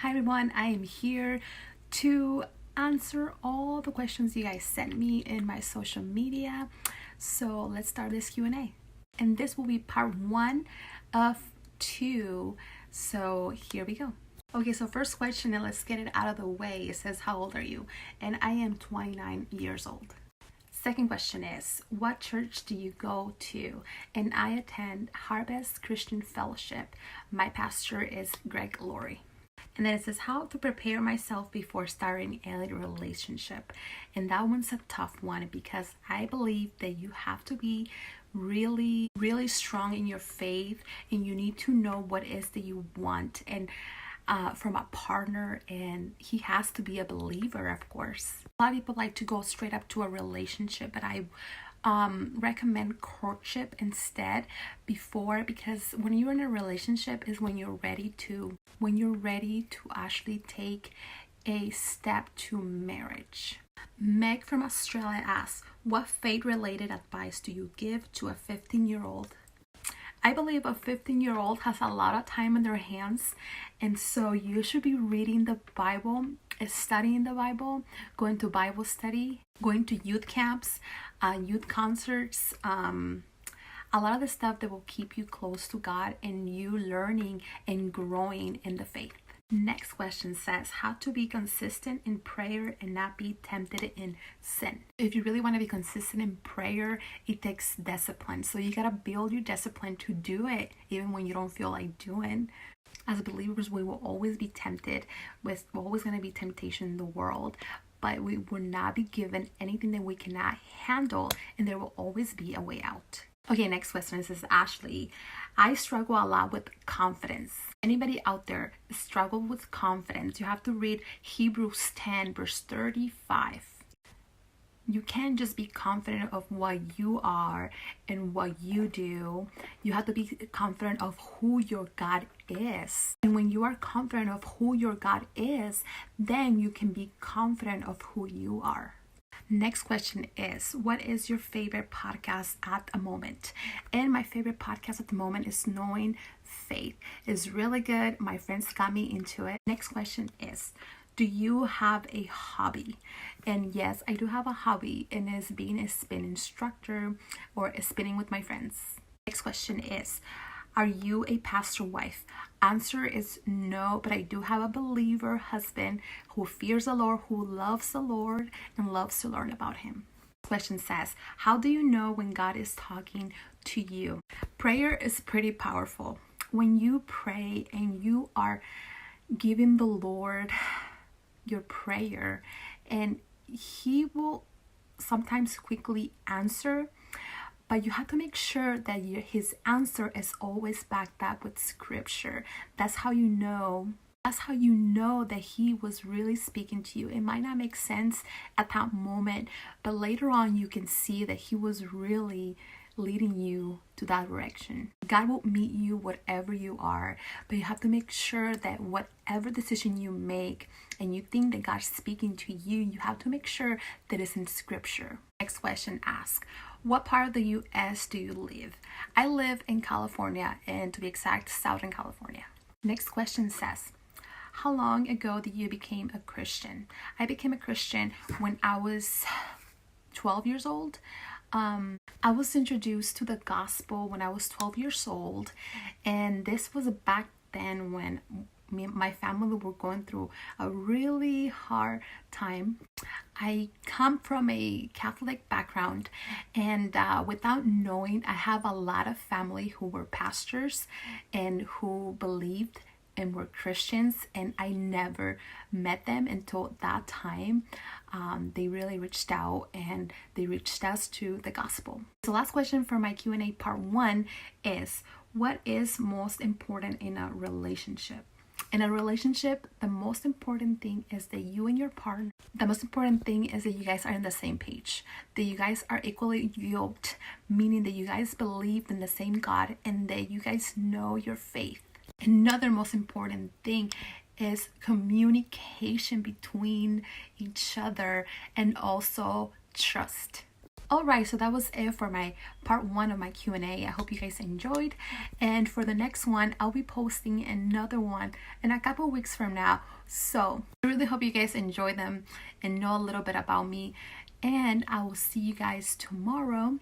Hi everyone, I am here to answer all the questions you guys sent me in my social media. So let's start this Q&A. And this will be part 1 of 2. So here we go. Okay, so first question, and let's get it out of the way. It says, how old are you? And I am 29 years old. Second question is, what church do you go to? And I attend Harvest Christian Fellowship. My pastor is Greg Laurie. And then it says, how to prepare myself before starting a relationship. And that one's a tough one because I believe that you have to be really strong in your faith, and you need to know what it is that you want and from a partner, and he has to be a believer, of course. A lot of people like to go straight up to a relationship, but I recommend courtship instead because when you're in a relationship is when you're ready to actually take a step to marriage. Meg from Australia asks, what faith-related advice do you give to a 15-year-old? I believe a 15-year-old has a lot of time in their hands, and so you should be reading the Bible, studying the Bible, going to Bible study, going to youth camps, youth concerts, a lot of the stuff that will keep you close to God and you learning and growing in the faith. Next question says, how to be consistent in prayer and not be tempted in sin. If you really want to be consistent in prayer, it takes discipline. So you got to build your discipline to do it even when you don't feel like doing. As believers, we will always be tempted. We're always going to be temptation in the world, but we will not be given anything that we cannot handle, and there will always be a way out. Okay, next question. This is Ashley. I struggle a lot with confidence. Anybody out there struggle with confidence? You have to read Hebrews 10 verse 35. You can't just be confident of what you are and what you do. You have to be confident of who your God is. And when you are confident of who your God is, then you can be confident of who you are. Next question is, what is your favorite podcast at the moment? And my favorite podcast at the moment is Knowing Faith. It's really good. My friends got me into it. Next question is, do you have a hobby? And yes, I do have a hobby, and it's being a spin instructor or spinning with my friends. Next question is, are you a pastor wife? Answer is no, but I do have a believer husband who fears the Lord, who loves the Lord, and loves to learn about him. Question says, how do you know when God is talking to you? Prayer is pretty powerful. When you pray and you are giving the Lord your prayer, and he will sometimes quickly answer, but you have to make sure that his answer is always backed up with scripture. That's how you know that he was really speaking to you. It might not make sense at that moment, but later on you can see that he was really leading you to that direction. God will meet you whatever you are, but you have to make sure that whatever decision you make and you think that God's speaking to you, you have to make sure that it's in scripture. Next question asks, what part of the U.S. do you live? I live in California, and to be exact, Southern California. Next question says, how long ago did you become a Christian? I became a Christian when I was 12 years old. I was introduced to the gospel when I was 12 years old, and this was back then when my family were going through a really hard time. I come from a Catholic background, and without knowing, I have a lot of family who were pastors and who believed and were Christians, and I never met them until that time. They really reached out, and they reached us to the gospel. So last question for my Q&A part 1 is, what is most important in a relationship? In a relationship, the most important thing is that you and your partner, the most important thing is that you guys are on the same page, that you guys are equally yoked, meaning that you guys believe in the same God and that you guys know your faith. Another most important thing is communication between each other and also trust. Alright, so that was it for my part 1 of my Q&A. I hope you guys enjoyed. And for the next one, I'll be posting another one in a couple weeks from now. So I really hope you guys enjoy them and know a little bit about me. And I will see you guys tomorrow.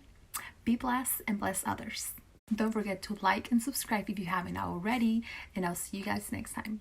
Be blessed and bless others. Don't forget to like and subscribe if you haven't already. And I'll see you guys next time.